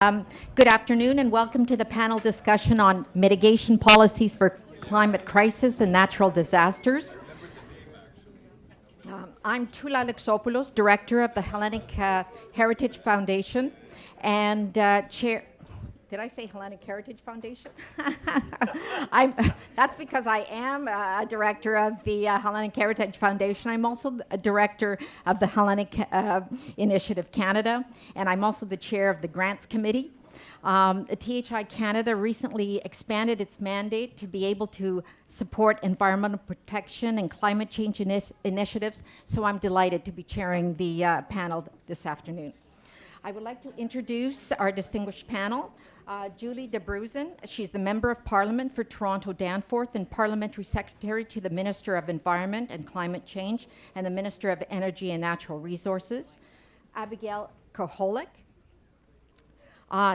Good afternoon and welcome to the panel discussion on mitigation policies for climate crisis and natural disasters. I'm Tula Alexopoulos, Director of the Hellenic Heritage Foundation and Chair. Did I say Hellenic Heritage Foundation? That's because I am a director of the Hellenic Heritage Foundation. I'm also a director of the Hellenic Initiative Canada, and I'm also the chair of the Grants Committee. THI Canada recently expanded its mandate to be able to support environmental protection and climate change initiatives, so I'm delighted to be chairing the panel this afternoon. I would like to introduce our distinguished panel. Julie Dabrusin, she's the Member of Parliament for Toronto Danforth and Parliamentary Secretary to the Minister of Environment and Climate Change and the Minister of Energy and Natural Resources. Abigail Coholic,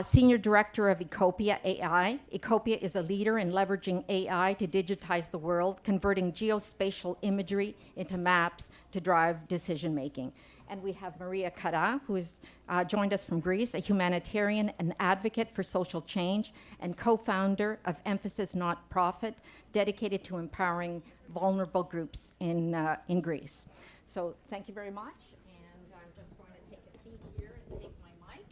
Senior Director of Ecopia AI. Ecopia is a leader in leveraging AI to digitize the world, converting geospatial imagery into maps to drive decision making. And we have Maria Karra, who has joined us from Greece, a humanitarian and advocate for social change and co-founder of Emfasis not-profit, dedicated to empowering vulnerable groups in Greece. So thank you very much. And I'm just going to take a seat here and take my mic.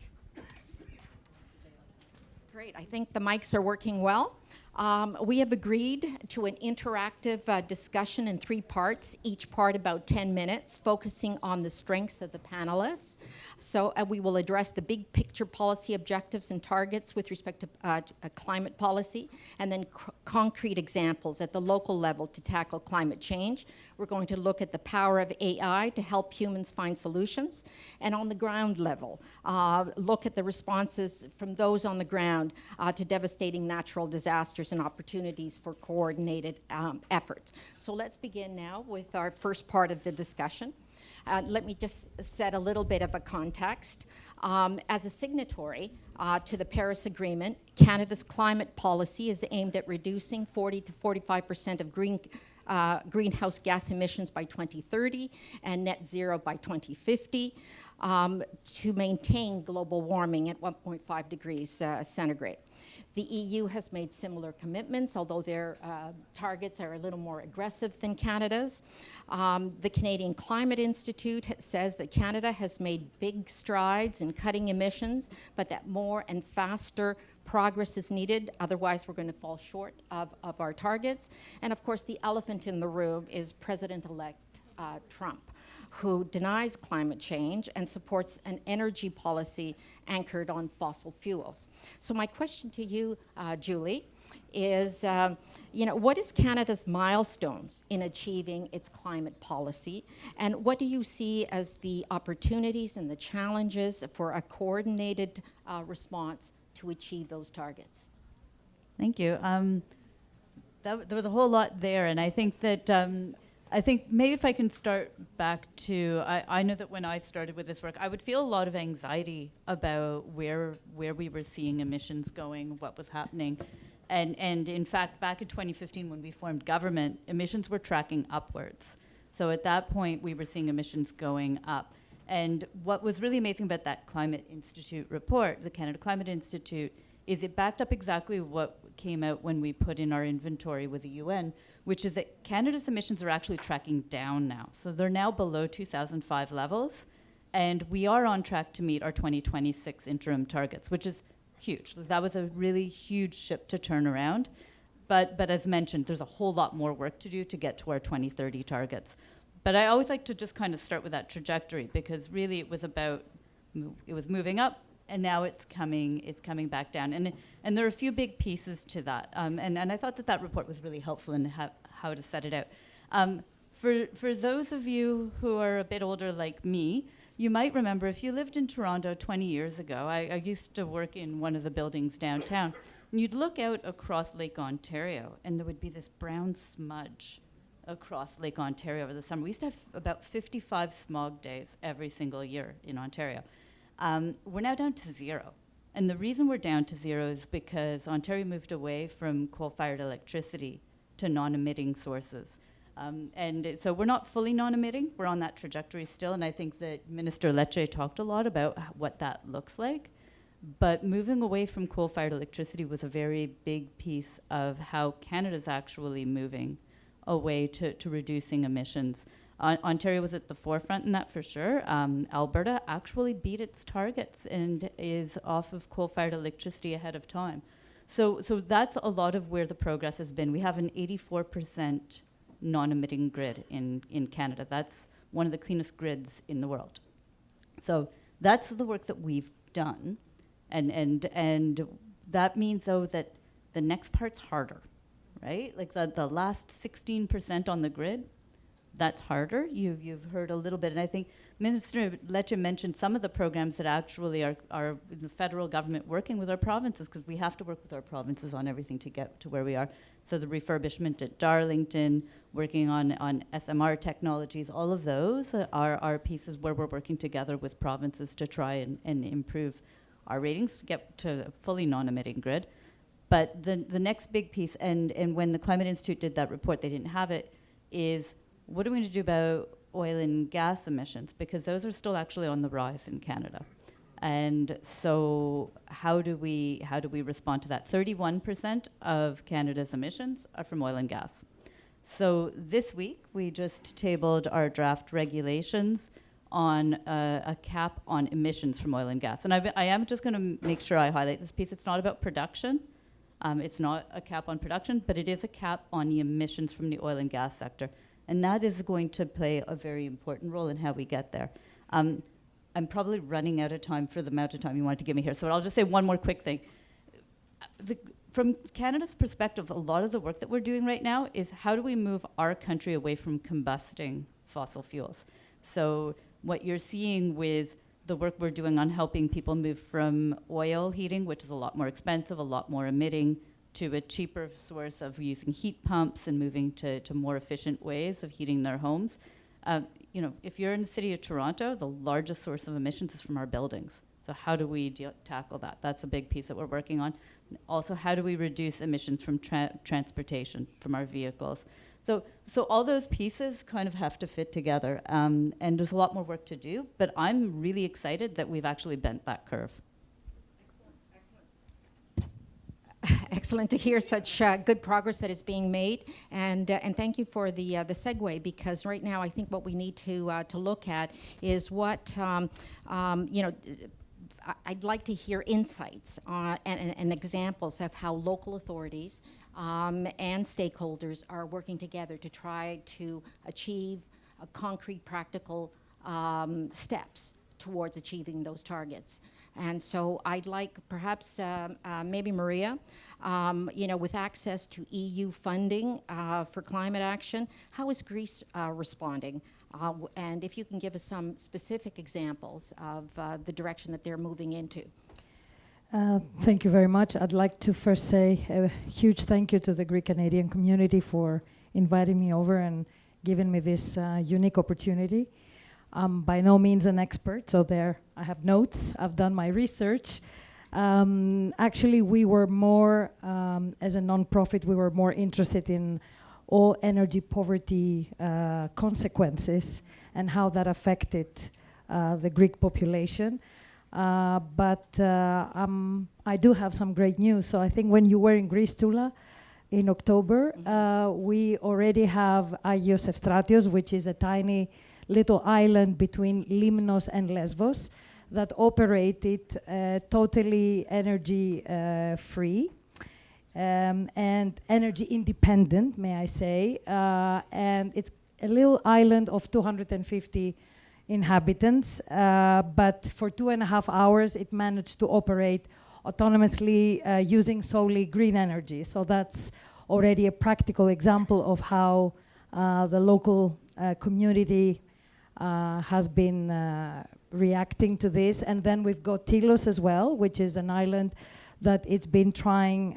Great, I think the mics are working well. We have agreed to an interactive discussion in 3 parts, each part about 10 minutes, focusing on the strengths of the panelists. So we will address the big picture policy objectives and targets with respect to climate policy, and then concrete examples at the local level to tackle climate change. We're going to look at the power of AI to help humans find solutions, and on the ground level, look at the responses from those on the ground to devastating natural disasters and opportunities for coordinated efforts. So let's begin now with our first part of the discussion. Let me just set a little bit of a context. As a signatory to the Paris Agreement, Canada's climate policy is aimed at reducing 40 to 45% of greenhouse gas emissions by 2030 and net zero by 2050 to maintain global warming at 1.5 degrees centigrade. The EU has made similar commitments, although their targets are a little more aggressive than Canada's. The Canadian Climate Institute says that Canada has made big strides in cutting emissions, but that more and faster progress is needed, otherwise we're going to fall short of our targets. And of course, the elephant in the room is President-elect Trump, who denies climate change and supports an energy policy anchored on fossil fuels. So my question to you, Julie, is, what is Canada's milestones in achieving its climate policy? And what do you see as the opportunities and the challenges for a coordinated response to achieve those targets? Thank you. There was a whole lot there, and I think that I think maybe if I can start back to, I know that when I started with this work, I would feel a lot of anxiety about where we were seeing emissions going, what was happening. And in fact, back in 2015, when we formed government, emissions were tracking upwards. So at that point, we were seeing emissions going up. And what was really amazing about that Climate Institute report, the Canada Climate Institute, is it backed up exactly what came out when we put in our inventory with the UN, which is that Canada's emissions are actually tracking down now. So they're now below 2005 levels, and we are on track to meet our 2026 interim targets, which is huge. That was a really huge ship to turn around. But as mentioned, there's a whole lot more work to do to get to our 2030 targets. But I always like to just kind of start with that trajectory, because really it was moving up, and now it's coming back down. And there are a few big pieces to that. And I thought that report was really helpful in how to set it out. For those of you who are a bit older like me, you might remember if you lived in Toronto 20 years ago, I used to work in one of the buildings downtown, and you'd look out across Lake Ontario, and there would be this brown smudge across Lake Ontario over the summer. We used to have about 55 smog days every single year in Ontario. We're now down to 0. And the reason we're down to 0 is because Ontario moved away from coal-fired electricity to non-emitting sources. So we're not fully non-emitting. We're on that trajectory still. And I think that Minister Lecce talked a lot about what that looks like. But moving away from coal-fired electricity was a very big piece of how Canada's actually moving away to reducing emissions. Ontario was at the forefront in that for sure. Alberta actually beat its targets and is off of coal-fired electricity ahead of time. So that's a lot of where the progress has been. We have an 84% non-emitting grid in Canada. That's one of the cleanest grids in the world. So that's the work that we've done. And that means, though, that the next part's harder, right? Like the last 16% on the grid, that's harder. You've heard a little bit, and I think Minister Lecce mentioned some of the programs that actually are the federal government working with our provinces, because we have to work with our provinces on everything to get to where we are. So the refurbishment at Darlington, working on SMR technologies, all of those are pieces where we're working together with provinces to try and improve our ratings to get to a fully non-emitting grid. But the next big piece, and when the Climate Institute did that report, they didn't have it, is what are we going to do about oil and gas emissions? Because those are still actually on the rise in Canada. And so how do we respond to that? 31% of Canada's emissions are from oil and gas. So this week, we just tabled our draft regulations on a cap on emissions from oil and gas. And I am just going to make sure I highlight this piece. It's not about production. It's not a cap on production, but it is a cap on the emissions from the oil and gas sector. And that is going to play a very important role in how we get there. I'm probably running out of time for the amount of time you wanted to give me here, so I'll just say one more quick thing. From Canada's perspective, a lot of the work that we're doing right now is how do we move our country away from combusting fossil fuels? So what you're seeing with the work we're doing on helping people move from oil heating, which is a lot more expensive, a lot more emitting, to a cheaper source of using heat pumps and moving to more efficient ways of heating their homes. If you're in the city of Toronto, the largest source of emissions is from our buildings. So how do we tackle that? That's a big piece that we're working on. Also, how do we reduce emissions from transportation, from our vehicles? So all those pieces kind of have to fit together. And there's a lot more work to do, but I'm really excited that we've actually bent that curve. Excellent to hear such good progress that is being made, and thank you for the segue, because right now I think what we need to look at is what I'd like to hear insights and examples of how local authorities and stakeholders are working together to try to achieve concrete, practical steps towards achieving those targets. And so I'd like perhaps maybe Maria, with access to EU funding for climate action, how is Greece responding? And if you can give us some specific examples of the direction that they're moving into. Thank you very much. I'd like to first say a huge thank you to the Greek Canadian community for inviting me over and giving me this unique opportunity. I'm by no means an expert, so there I have notes. I've done my research. Actually, we were more, as a nonprofit, we were more interested in all energy poverty consequences and how that affected the Greek population. But I do have some great news. So I think when you were in Greece, Tula, in October, we already have Agios Evstratios, which is a tiny little island between Limnos and Lesbos that operated totally energy free and energy independent, may I say. And it's a little island of 250 inhabitants, but for 2.5 hours it managed to operate autonomously using solely green energy. So that's already a practical example of how the local community has been reacting to this. And then we've got Tilos as well, which is an island that it's been trying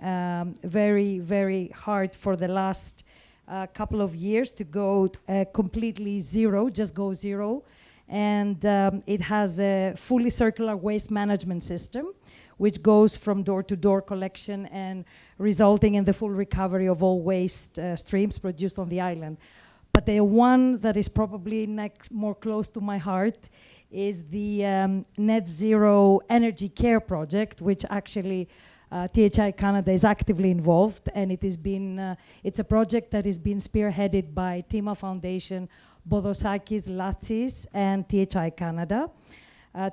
very, very hard for the last couple of years to go completely zero, just go zero. And it has a fully circular waste management system, which goes from door-to-door collection and resulting in the full recovery of all waste streams produced on the island. But the one that is probably more close to my heart is the Net Zero Energy Care Project, which actually THI Canada is actively involved, and it's a project that is being spearheaded by Tima Foundation, Bodosakis, Latsis, and THI Canada,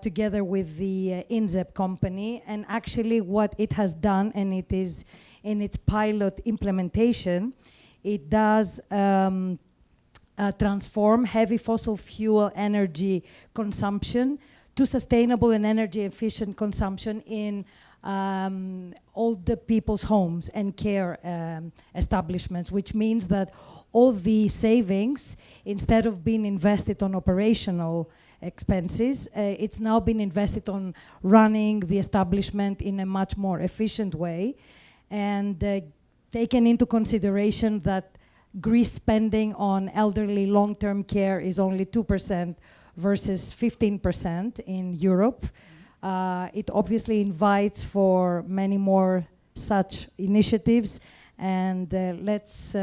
together with the INZEP company. And actually what it has done, and it is in its pilot implementation, it does transform heavy fossil fuel energy consumption to sustainable and energy efficient consumption in all the people's homes and care establishments, which means that all the savings, instead of being invested on operational expenses, it's now been invested on running the establishment in a much more efficient way, and taken into consideration that Greece spending on elderly long-term care is only 2% versus 15% in Europe. It obviously invites for many more such initiatives, and let's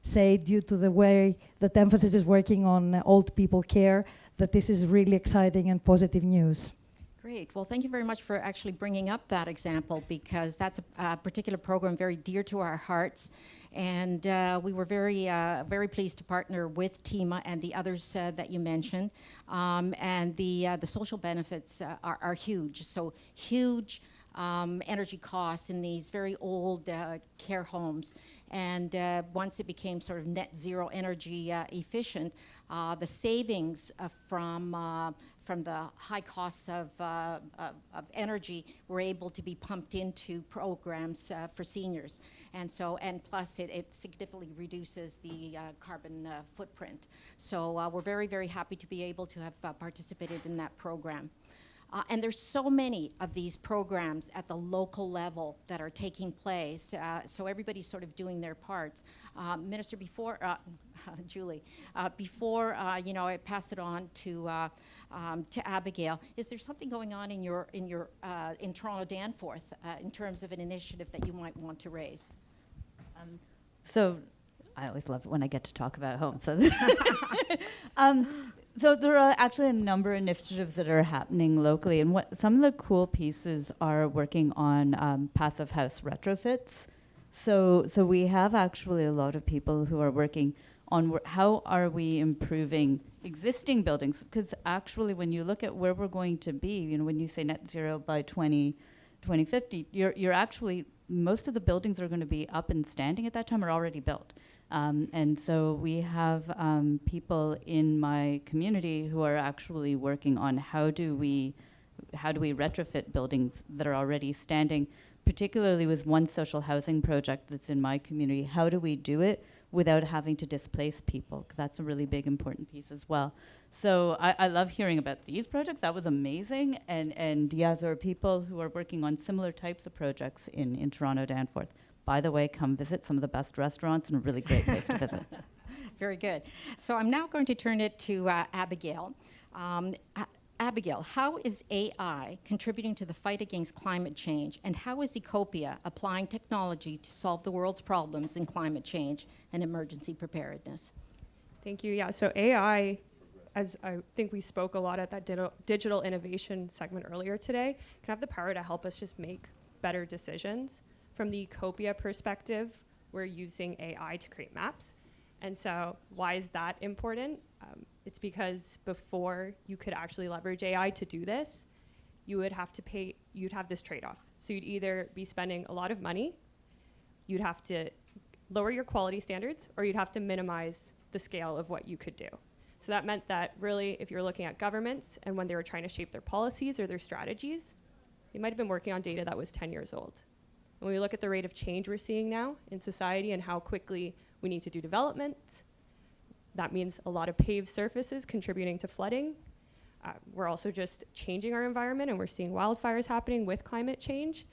say, due to the way that Emfasis is working on old people care, that this is really exciting and positive news. Great. Well, thank you very much for actually bringing up that example, because that's a particular program very dear to our hearts. And we were very pleased to partner with Tima and the others that you mentioned. And the social benefits are huge. So huge energy costs in these very old care homes. And once it became sort of net zero energy efficient, the savings from the high costs of energy were able to be pumped into programs for seniors. And plus it significantly reduces the carbon footprint. So we're very happy to be able to have participated in that program. And there's so many of these programs at the local level that are taking place. So everybody's sort of doing their parts. Minister, Julie, before I pass it on to Abigail, is there something going on in Toronto Danforth in terms of an initiative that you might want to raise? So I always love it when I get to talk about home. So there are actually a number of initiatives that are happening locally, and some of the cool pieces are working on passive house retrofits. So we have actually a lot of people who are working on how are we improving existing buildings, because actually when you look at where we're going to be, when you say net zero by 2050, you're actually, most of the buildings that are going to be up and standing at that time are already built. And so we have people in my community who are actually working on how do we retrofit buildings that are already standing, particularly with one social housing project that's in my community. How do we do it without having to displace people? Because that's a really big, important piece as well. So I love hearing about these projects. That was amazing. And yeah, there are people who are working on similar types of projects in Toronto Danforth. By the way, come visit some of the best restaurants and a really great place to visit. Very good. So I'm now going to turn it to Abigail. Abigail, how is AI contributing to the fight against climate change, and how is Ecopia applying technology to solve the world's problems in climate change and emergency preparedness? Thank you. Yeah, so AI, as I think we spoke a lot at that digital innovation segment earlier today, can have the power to help us just make better decisions. From the Ecopia perspective, we're using AI to create maps. And so why is that important? It's because before you could actually leverage AI to do this, you'd have this trade-off. So you'd either be spending a lot of money, you'd have to lower your quality standards, or you'd have to minimize the scale of what you could do. So that meant that really, if you're looking at governments and when they were trying to shape their policies or their strategies, they might have been working on data that was 10 years old. When we look at the rate of change we're seeing now in society and how quickly we need to do development, that means a lot of paved surfaces contributing to flooding. We're also just changing our environment, and we're seeing wildfires happening with climate change.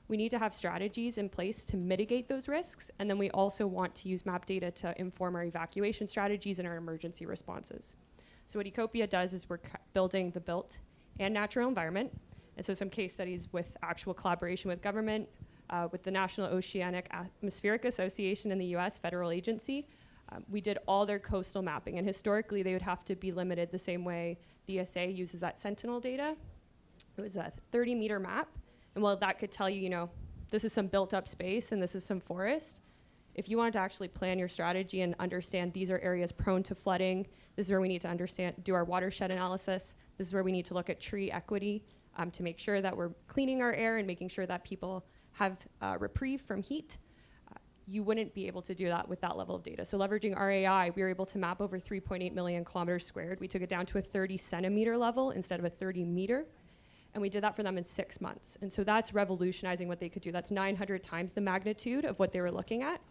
We need to have strategies in place to mitigate those risks, and then we also want to use map data to inform our evacuation strategies and our emergency responses. So what Ecopia does is we're building the built and natural environment, and so some case studies with actual collaboration with government, with the National Oceanic Atmospheric Association in the US, federal agency. We did all their coastal mapping, and historically they would have to be limited the same way the ESA uses that Sentinel data. It was a 30-meter map, and while that could tell you, you know, this is some built-up space and this is some forest, if you wanted to actually plan your strategy and understand these are areas prone to flooding, this is where we need to do our watershed analysis, this is where we need to look at tree equity to make sure that we're cleaning our air and making sure that people have reprieve from heat. You wouldn't be able to do that with that level of data. So leveraging our AI, we were able to map over 3.8 million kilometers squared. We took it down to a 30 centimeter level instead of a 30 meter. And we did that for them in 6 months. And so that's revolutionizing what they could do. That's 900 times the magnitude of what they were looking at.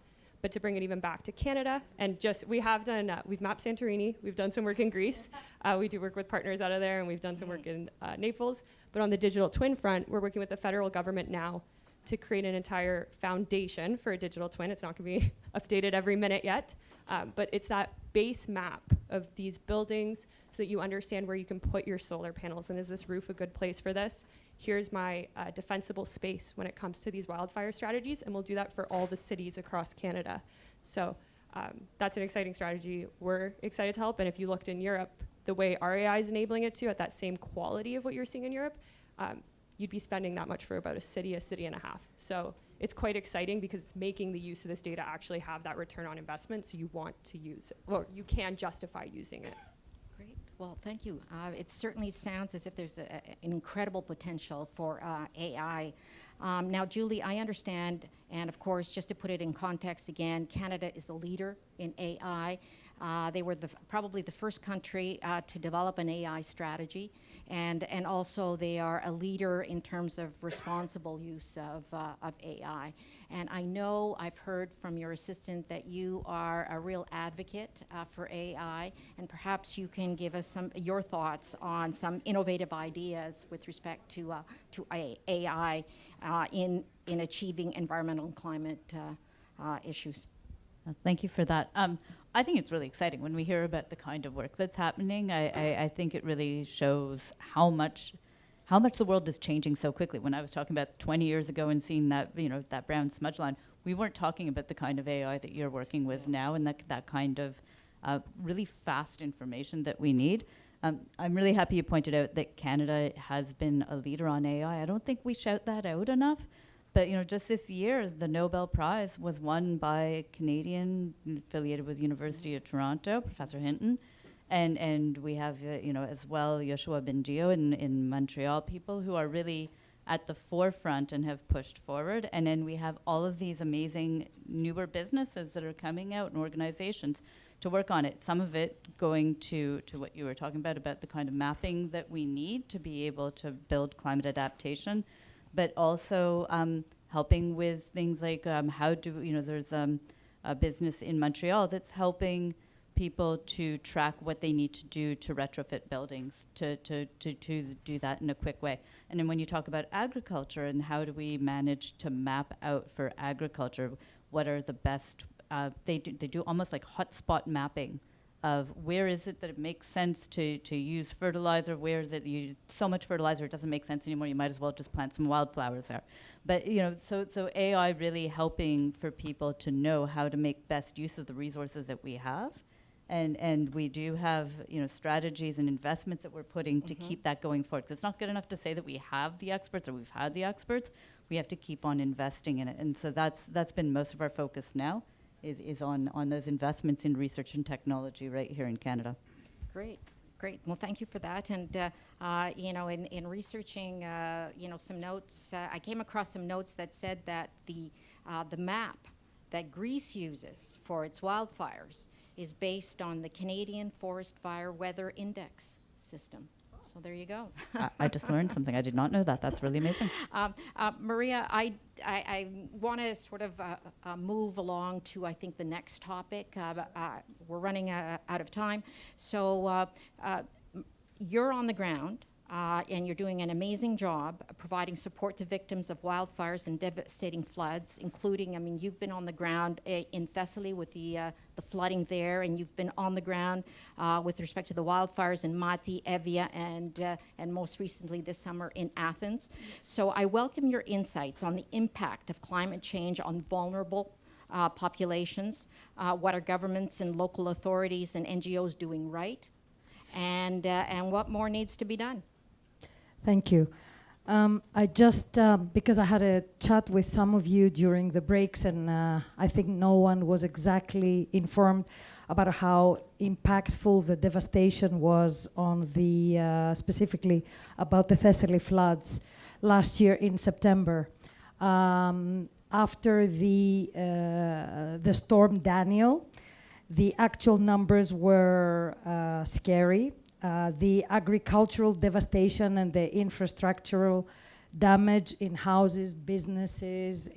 But to bring it even back to Canada, and just, we've mapped Santorini, we've done some work in Greece, we do work with partners out of there, and we've done some work in Naples. But on the digital twin front, we're working with the federal government now to create an entire foundation for a digital twin. It's not gonna be updated every minute yet, but it's that base map of these buildings so that you understand where you can put your solar panels, and is this roof a good place for this? Here's my defensible space when it comes to these wildfire strategies, and we'll do that for all the cities across Canada. So that's an exciting strategy. We're excited to help, and if you looked in Europe, the way our AI is enabling it to at that same quality of what you're seeing in Europe, you'd be spending that much for about a city and a half. So it's quite exciting because it's making the use of this data actually have that return on investment, so you want to use it, or you can justify using it. Great. Well, thank you. It certainly sounds as if there's an incredible potential for AI. Now, Julie, I understand, and of course, just to put it in context again, Canada is a leader in AI. They were probably the first country to develop an AI strategy, and also they are a leader in terms of responsible use of AI. And I know I've heard from your assistant that you are a real advocate for AI, and perhaps you can give us your thoughts on some innovative ideas with respect to AI in achieving environmental and climate issues. Thank you for that. I think it's really exciting when we hear about the kind of work that's happening. I think it really shows how much the world is changing so quickly. When I was talking about 20 years ago and seeing that, that brown smudge line, we weren't talking about the kind of AI that you're working with now, and that kind of really fast information that we need. I'm really happy you pointed out that Canada has been a leader on AI. I don't think we shout that out enough. But just this year, the Nobel Prize was won by a Canadian affiliated with University of Toronto, Professor Hinton, and we have as well Yoshua Bengio in Montreal, people who are really at the forefront and have pushed forward. And then we have all of these amazing newer businesses that are coming out and organizations to work on it. Some of it going to what you were talking about the kind of mapping that we need to be able to build climate adaptation, but also helping with things like there's a business in Montreal that's helping people to track what they need to do to retrofit buildings to do that in a quick way. And then when you talk about agriculture and how do we manage to map out for agriculture, what are the best, they do almost like hotspot mapping of where is it that it makes sense to use fertilizer, where is it so much fertilizer it doesn't make sense anymore, you might as well just plant some wildflowers there. But so AI really helping for people to know how to make best use of the resources that we have. And we do have strategies and investments that we're putting to keep that going forward. 'Cause it's not good enough to say that we have the experts or we've had the experts. We have to keep on investing in it. And so that's been most of our focus now. Is on those investments in research and technology right here in Canada. Great. Well, thank you for that. And in researching, some notes, I came across some notes that said that the map that Greece uses for its wildfires is based on the Canadian Forest Fire Weather Index system. So there you go. I just learned something. I did not know that. That's really amazing. Maria, I want to sort of move along to, I think, the next topic. We're running out of time. So you're on the ground, and you're doing an amazing job providing support to victims of wildfires and devastating floods, including, you've been on the ground in Thessaly with the flooding there, and you've been on the ground with respect to the wildfires in Mati, Evia, and most recently this summer in Athens. So I welcome your insights on the impact of climate change on vulnerable populations, what are governments and local authorities and NGOs doing right, and what more needs to be done. Thank you. I just, because I had a chat with some of you during the breaks, and I think no one was exactly informed about how impactful the devastation was on the, specifically about the Thessaly floods last year in September. After the storm Daniel, the actual numbers were scary. The agricultural devastation and the infrastructural damage in houses, businesses,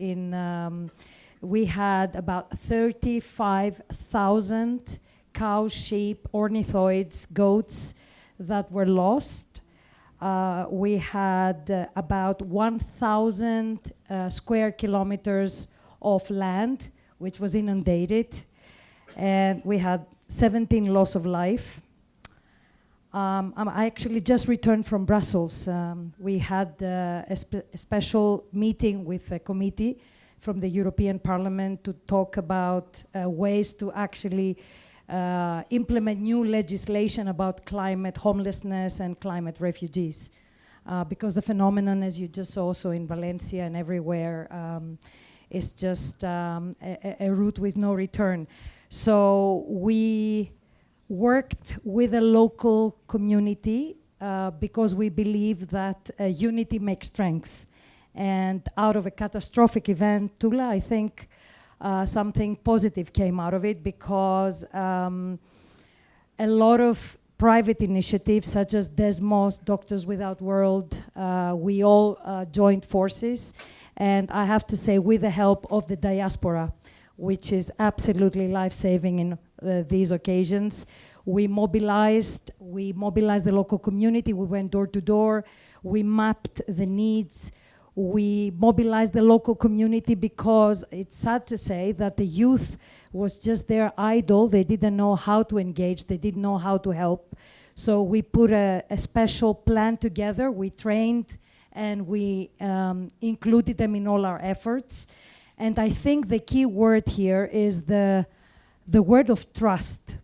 we had about 35,000 cows, sheep, ornithoids, goats that were lost. We had about 1,000 square kilometers of land which was inundated, and we had 17 loss of life. I actually just returned from Brussels. We had a special meeting with a committee from the European Parliament to talk about ways to actually implement new legislation about climate homelessness and climate refugees. Because the phenomenon, as you just saw also in Valencia and everywhere, is just a route with no return. So we worked with a local community because we believe that unity makes strength. And out of a catastrophic event, Tula, I think something positive came out of it, because a lot of private initiatives such as Desmos, Doctors Without World, we all joined forces. And I have to say, with the help of the diaspora, which is absolutely life-saving in these occasions. We mobilized the local community, we went door to door, we mapped the needs, we mobilized the local community, because it's sad to say that the youth was just there idle, they didn't know how to engage, they didn't know how to help. So we put a special plan together, we trained and we included them in all our efforts. And I think the key word here is the word of trust.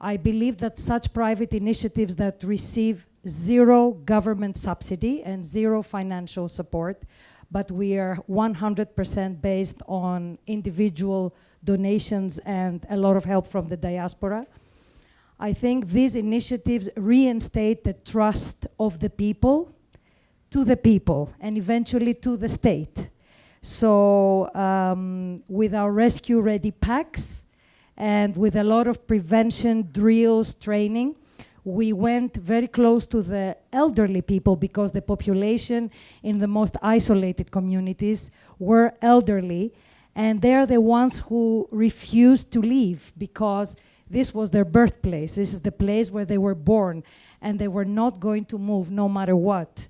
I believe that such private initiatives that receive zero government subsidy and zero financial support, but we are 100% based on individual donations and a lot of help from the diaspora. I think these initiatives reinstate the trust of the people to the people and eventually to the state. So with our rescue ready packs and with a lot of prevention drills, training, we went very close to the elderly people, because the population in the most isolated communities were elderly, and they're the ones who refused to leave because this was their birthplace. This is the place where they were born, and they were not going to move no matter what.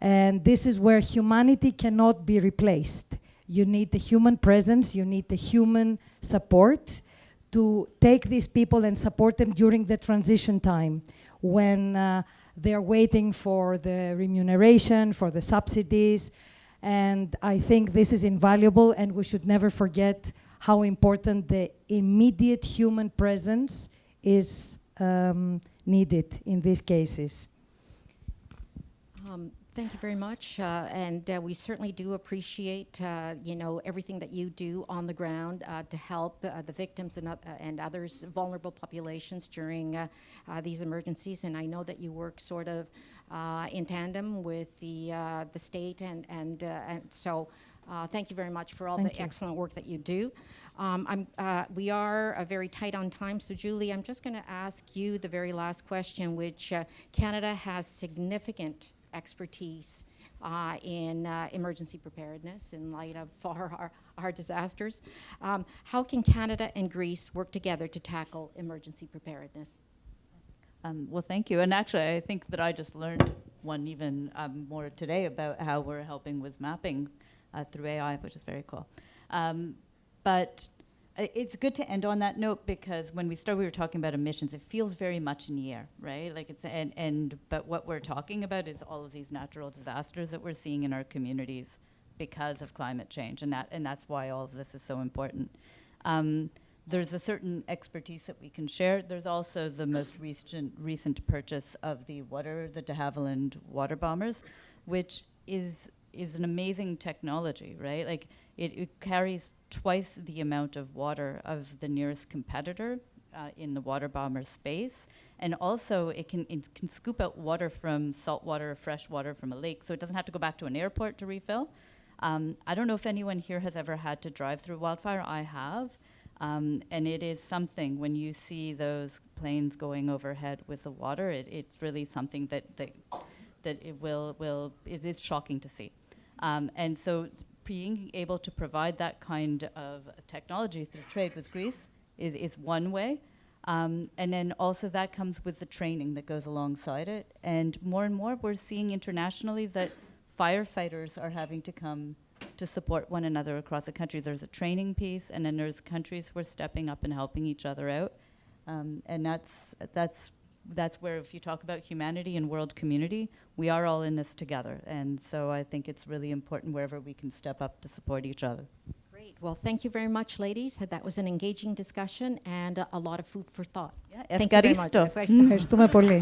And this is where humanity cannot be replaced. You need the human presence, you need the human support to take these people and support them during the transition time, when they're waiting for the remuneration, for the subsidies. And I think this is invaluable, and we should never forget how important the immediate human presence is needed in these cases. Thank you very much, and we certainly do appreciate, everything that you do on the ground to help the victims and others, vulnerable populations during these emergencies. And I know that you work sort of in tandem with the state, and so thank you very much for all the excellent work that you do. We are very tight on time, so Julie, I'm just going to ask you the very last question, which Canada has significant expertise in emergency preparedness in light of our disasters. How can Canada and Greece work together to tackle emergency preparedness? Well, thank you. And actually, I think that I just learned one even more today about how we're helping with mapping through AI, which is very cool. But it's good to end on that note, because when we were talking about emissions, it feels very much in the air, right? Like but what we're talking about is all of these natural disasters that we're seeing in our communities because of climate change, and that's why all of this is so important. There's a certain expertise that we can share. There's also the most recent purchase of the de Havilland water bombers, which is an amazing technology, right? Like it carries twice the amount of water of the nearest competitor in the water bomber space, and also it can scoop out water from salt water, fresh water from a lake, so it doesn't have to go back to an airport to refill. I don't know if anyone here has ever had to drive through wildfire. I have. And it is something, when you see those planes going overhead with the water, it's really something that it is shocking to see. And so being able to provide that kind of technology through trade with Greece is one way. And then also that comes with the training that goes alongside it. And more we're seeing internationally that firefighters are having to come to support one another across the country. There's a training piece, and then there's countries who are stepping up and helping each other out. And that's where, if you talk about humanity and world community, we are all in this together. And so I think it's really important wherever we can step up to support each other. Great. Well, thank you very much, ladies. That was an engaging discussion and a lot of food for thought. Yeah, Thank you very much. ευχαριστώ. Ευχαριστούμε πολύ.